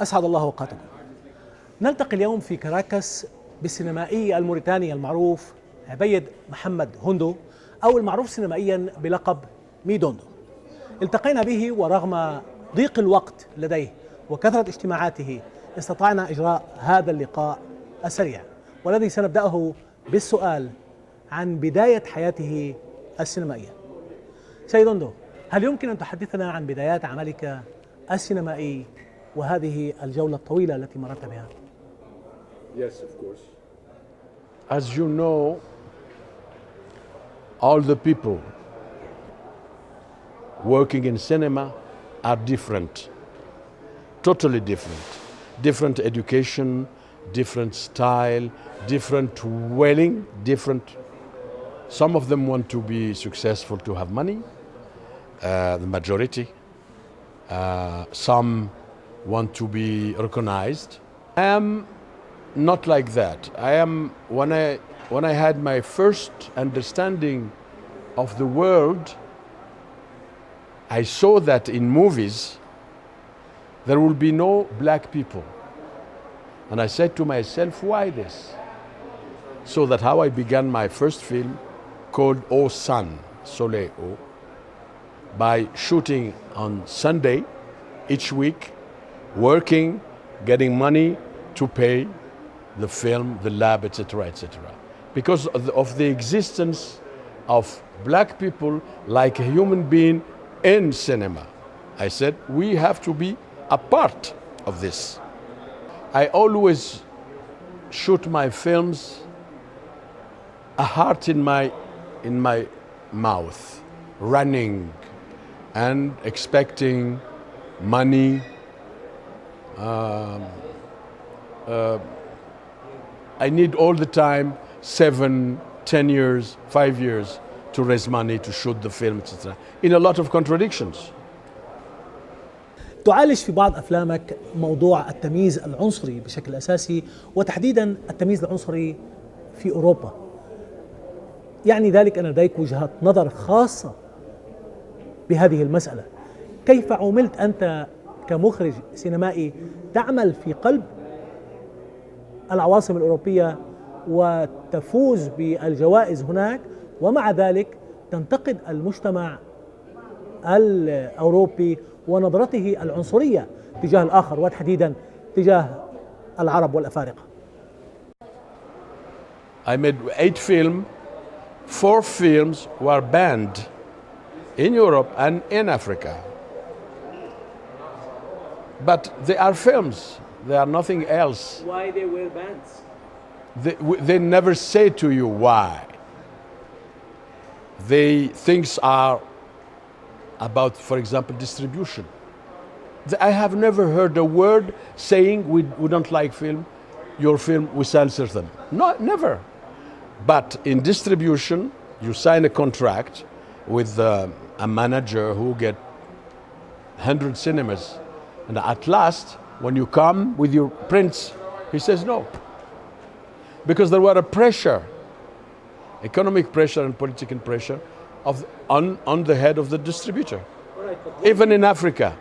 أسعد الله أوقاتكم. نلتقي اليوم في كاراكاس بالسينمائي الموريتاني المعروف حبيب محمد هوندو، أو المعروف سينمائيا بلقب ميدوندو. التقينا به ورغم ضيق الوقت لديه وكثرة اجتماعاته استطعنا إجراء هذا اللقاء السريع، والذي سنبدأه بالسؤال عن بداية حياته السينمائية. سيد هوندو، هل يمكن أن تحدثنا عن بدايات عملك السينمائي وهذه الجولة الطويلة التي مررت بها؟ Yes, of course. As you know, all the people working in cinema are different, totally different. Different education, different style, different dwelling, different. Some of them want to be successful to have money, the majority. Some want to be recognized. I am not like that. When I had my first understanding of the world, I saw that in movies there will be no black people. And I said to myself, why this? So that how I began my first film called O Sun, Soleil O, by shooting on Sunday each week, working, getting money to pay the film, the lab, etc., etc. Because of the existence of black people like a human being in cinema, I said we have to be a part of this. I always shoot my films a heart in my mouth, running and expecting money. I need all the time 7, 10 years, 5 years to raise money to shoot the film, etc. In a lot of contradictions. تعالج في بعض أفلامك موضوع التمييز العنصري بشكل أساسي، وتحديدا التمييز العنصري في أوروبا. يعني ذلك أن لديك وجهات نظر خاصة بهذه المسألة. كيف عملت أنت كمخرج سينمائي تعمل في قلب العواصم الأوروبية وتفوز بالجوائز هناك، ومع ذلك تنتقد المجتمع الأوروبي ونظرته العنصرية تجاه الآخر وتحديدا تجاه العرب والأفارقة؟ I made 8 films. 4 films were banned in Europe and in Africa. But they are films. They are nothing else. Why they were banned? They never say to you why. Things are about, for example, distribution. I have never heard a word saying we don't like your film, we censor them. No, never. But in distribution, you sign a contract with a manager who get 100 cinemas. And at last, when you come with your prints, he says no. Because there were a pressure, economic pressure and political pressure on the head of the distributor. Right, even in Africa.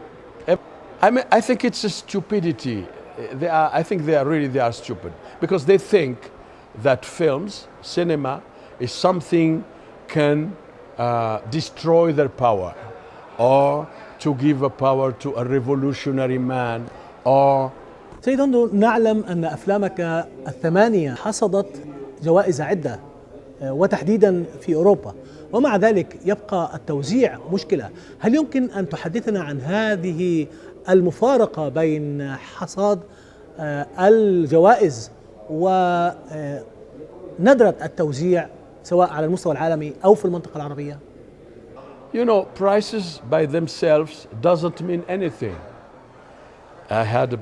I think it's a stupidity. I think they are stupid. Because they think that films, cinema, is something can destroy their power, or to give a power to a revolutionary man, or سيد هوندو، نعلم أن أفلامك الثمانية حصدت جوائز عدة وتحديدا في أوروبا، ومع ذلك يبقى التوزيع مشكلة. هل يمكن أن تحدثنا عن هذه المفارقة بين حصاد الجوائز وندرة التوزيع سواء على المستوى العالمي أو في المنطقة العربية؟ You know, prices by themselves doesn't mean anything. I had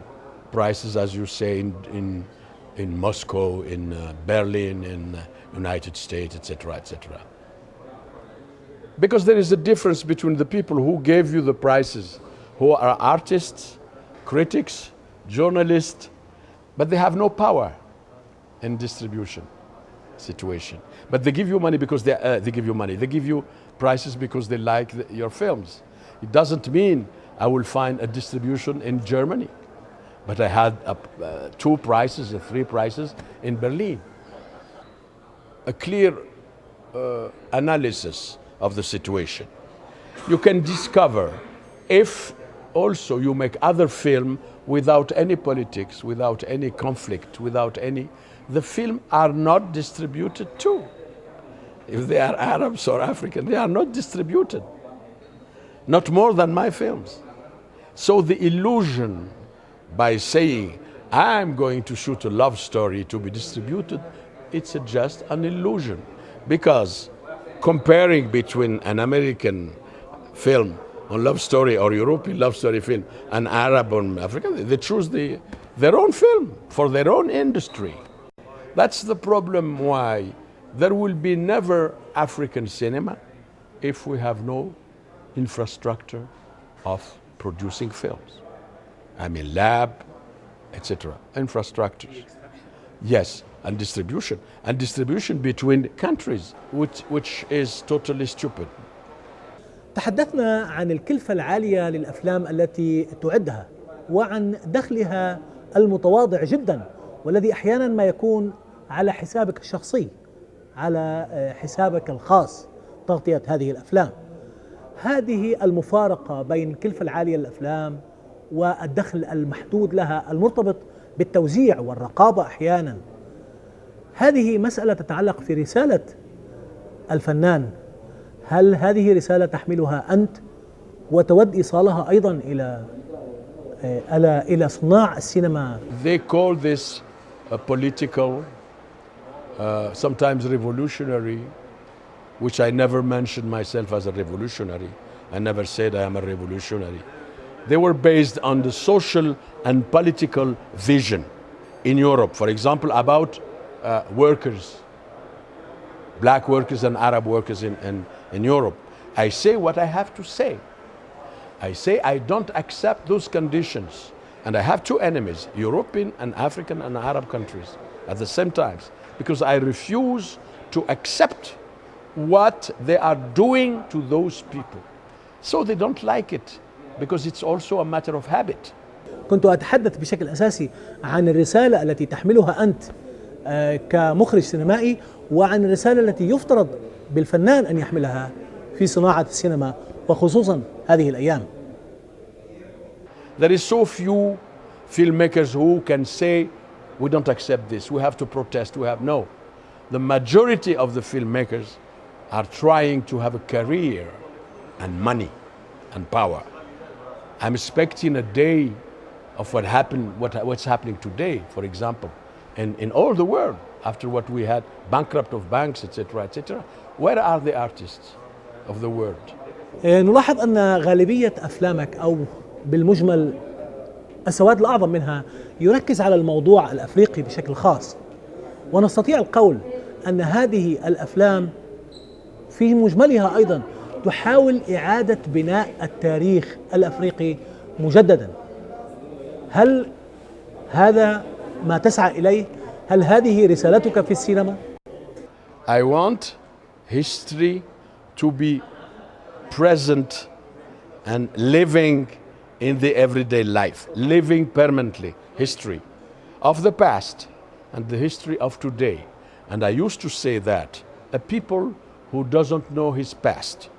prices, as you say, in Moscow, in Berlin, in United States, etc., etc. Because there is a difference between the people who gave you the prizes, who are artists, critics, journalists, but they have no power in distribution situation. But they give you money because they give you money. They give you prices because they like your films. It doesn't mean I will find a distribution in Germany. but I had 2 prizes or 3 prizes in Berlin. A clear analysis of the situation. You can discover if also you make other film without any politics, without any conflict, the film are not distributed too. If they are Arabs or African, they are not distributed. Not more than my films. So the illusion by saying, I'm going to shoot a love story to be distributed, it's just an illusion. Because comparing between an American film on love story or European love story film and Arab or African, they choose their own film for their own industry. That's the problem why there will be never African cinema if we have no infrastructure of producing films. I mean lab, etc. Infrastructures. Yes, and distribution between countries, which is totally stupid. تحدثنا عن الكلفة العالية للأفلام التي تعدها وعن دخلها المتواضع جدا والذي أحيانا ما يكون على حسابك الشخصي، على حسابك الخاص تغطية هذه الأفلام. هذه المفارقة بين الكلفة العالية للأفلام والدخل المحدود لها المرتبط بالتوزيع والرقابة أحيانا، هذه مسألة تتعلق في رسالة الفنان. هل هذه رسالة تحملها أنت وتود إيصالها أيضا إلى صناع السينما؟ They call this a political, sometimes revolutionary, which I never mentioned myself as a revolutionary. I never said I am a revolutionary. They were based on the social and political vision in Europe, for example, about workers, black workers and Arab workers in Europe. I say what I have to say. I say I don't accept those conditions. And I have 2 enemies, European and African and Arab countries at the same time, because I refuse to accept what they are doing to those people. So they don't like it, because it's also a matter of habit. كنت أتحدث بشكل أساسي عن الرسالة التي تحملها أنت كمخرج سينمائي وعن الرسالة التي يفترض بالفنان أن يحملها في صناعة السينما وخصوصا هذه الأيام. There is so few filmmakers who can say, we don't accept this, we have to protest, no. The majority of the filmmakers are trying to have a career and money and power. I'm expecting a day of what's happening today, for example, in all the world, after what we had, bankrupt of banks, etc., etc. Where are the artists of the world? نلاحظ أن غالبية أفلامك أو بالمجمل السواد الأعظم منها يركز على الموضوع الأفريقي بشكل خاص، ونستطيع القول أن هذه الأفلام في مجملها أيضا تحاول إعادة بناء التاريخ الأفريقي مجددا. هل هذا ما تسعى إليه؟ هل هذه رسالتك في السينما؟ I want history to be present and living in the everyday life, living permanently, history of the past and the history of today. And I used to say that a people who doesn't know his past,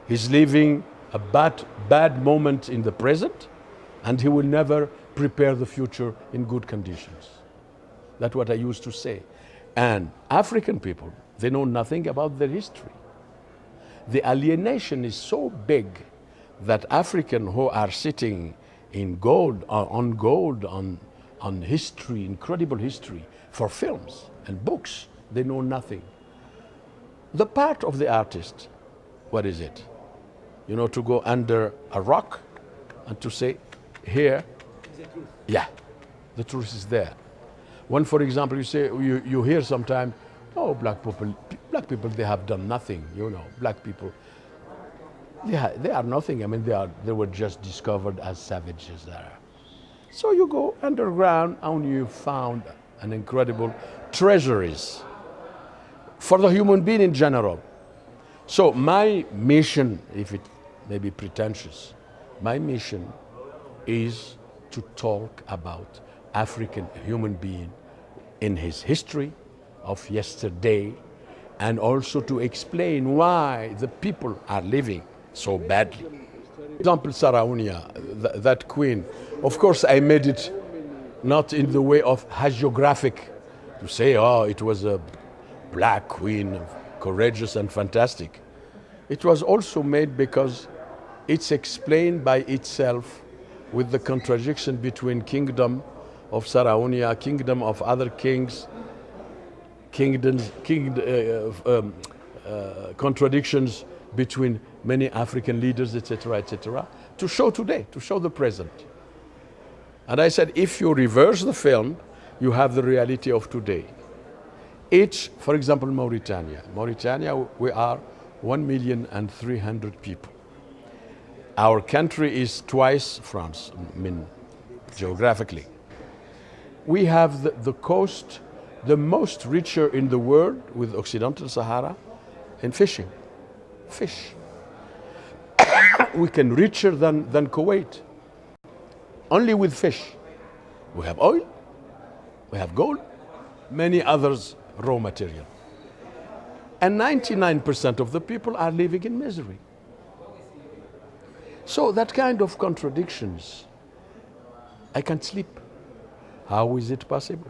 he's living a bad moment in the present, and he will never prepare the future in good conditions. That's what I used to say. And African people, they know nothing about their history. The alienation is so big that Africans who are sitting in gold, on history, incredible history, for films and books, they know nothing. The part of the artist, what is it? You know, to go under a rock and to say, here, yeah, the truth is there. When, for example, you say, you hear sometimes, oh, black people, they have done nothing, you know, black people. They are nothing. I mean, they were just discovered as savages there. So you go underground and you found an incredible treasuries for the human being in general. So my mission, if it may be pretentious, my mission is to talk about African human being in his history of yesterday, and also to explain why the people are living so badly. For example, Sarauniya, that queen, of course I made it not in the way of hagiographic, to say, oh, it was a black queen, courageous and fantastic. It was also made because it's explained by itself with the contradiction between kingdom of Sarauniya, kingdom of other kings, contradictions between many African leaders, etc., to show today, to show the present. And I said, if you reverse the film, you have the reality of today. Each, for example, Mauritania, we are 1,300,000 people. Our country is twice France, I mean, geographically. We have the coast, the most richer in the world with Occidental Sahara in fishing. Fish. We can richer than Kuwait. Only with fish. We have oil, we have gold, many others raw material. And 99% of the people are living in misery. So that kind of contradictions, I can't sleep. How is it possible?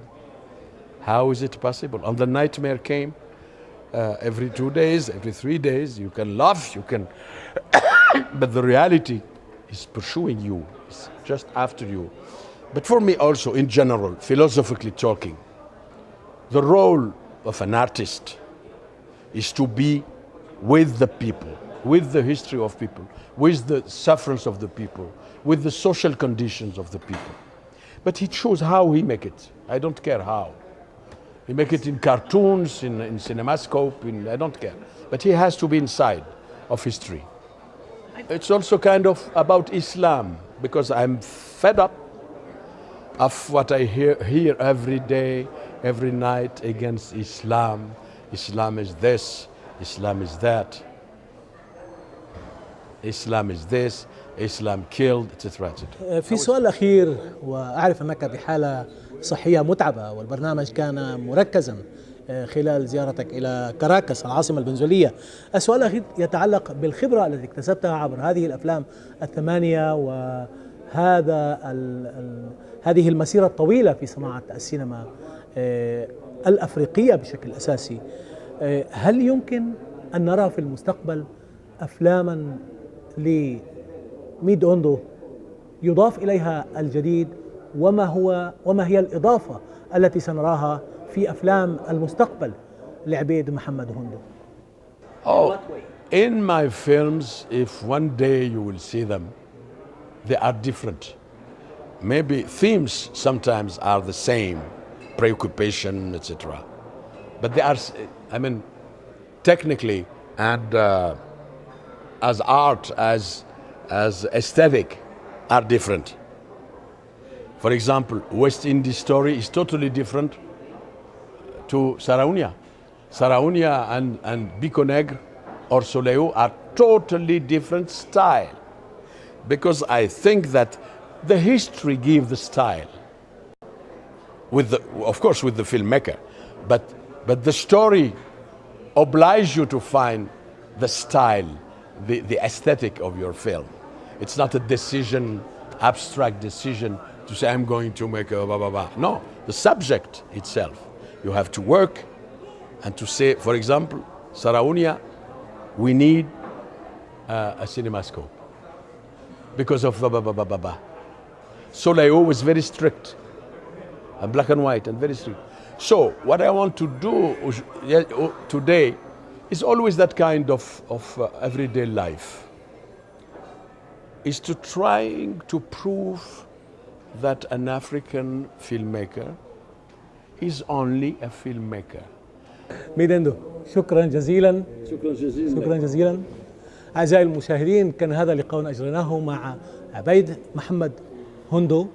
How is it possible? And the nightmare came every 2 days, every 3 days. You can laugh, you can, but the reality is pursuing you, it's just after you. But for me also, in general, philosophically talking, the role of an artist is to be with the people, with the history of people, with the sufferance of the people, with the social conditions of the people. But he chose how he make it. I don't care how. He make it in cartoons, in cinemascope, I don't care. But he has to be inside of history. It's also kind of about Islam, because I'm fed up of what I hear every day, every night against Islam. Islam is this, Islam is that. Islam is this, Islam killed, etc. في سؤال أخير، وأعرف أنك بحالة صحية متعبة والبرنامج كان مركزا خلال زيارتك إلى كاراكاس العاصمة الفنزويلية. السؤال الأخير يتعلق بالخبرة التي اكتسبتها عبر هذه الأفلام الثمانية هذه المسيرة الطويلة في صناعة السينما الأفريقية بشكل أساسي. هل يمكن أن نرى في المستقبل أفلاما لميد هوندو يضاف إليها الجديد، وما هي الإضافة التي سنراها في أفلام المستقبل لعبيد محمد هوندو؟ Oh, in my films, if one day you will see them, they are different. Maybe themes sometimes are the same, preoccupation, etc. But they are, I mean, technically and as art, as aesthetic, are different. For example, West Indies story is totally different to Sarauniya. Sarauniya and Bico Negre or Soleil are totally different style, because I think that the history gives the style, of course with the filmmaker, but the story obliges you to find the style, the aesthetic of your film. It's not a decision, abstract decision to say I'm going to make a blah blah blah. No, the subject itself. You have to work and to say, for example, Sarauniya, we need a cinemascope because of blah blah blah blah blah. Soleil was very strict, and black and white, and very strict. So what I want to do today is always that kind of everyday life, is to trying to prove that an African filmmaker is only a filmmaker. ميد هوندو، شكرا جزيلا. شكرا جزيلا. أعزائي المشاهدين، كان هذا لقاء أجريناه مع عبيد محمد هوندو،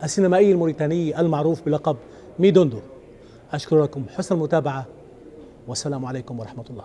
السينمائي الموريتاني المعروف بلقب ميد هوندو. أشكر لكم حسن المتابعة، والسلام عليكم ورحمة الله.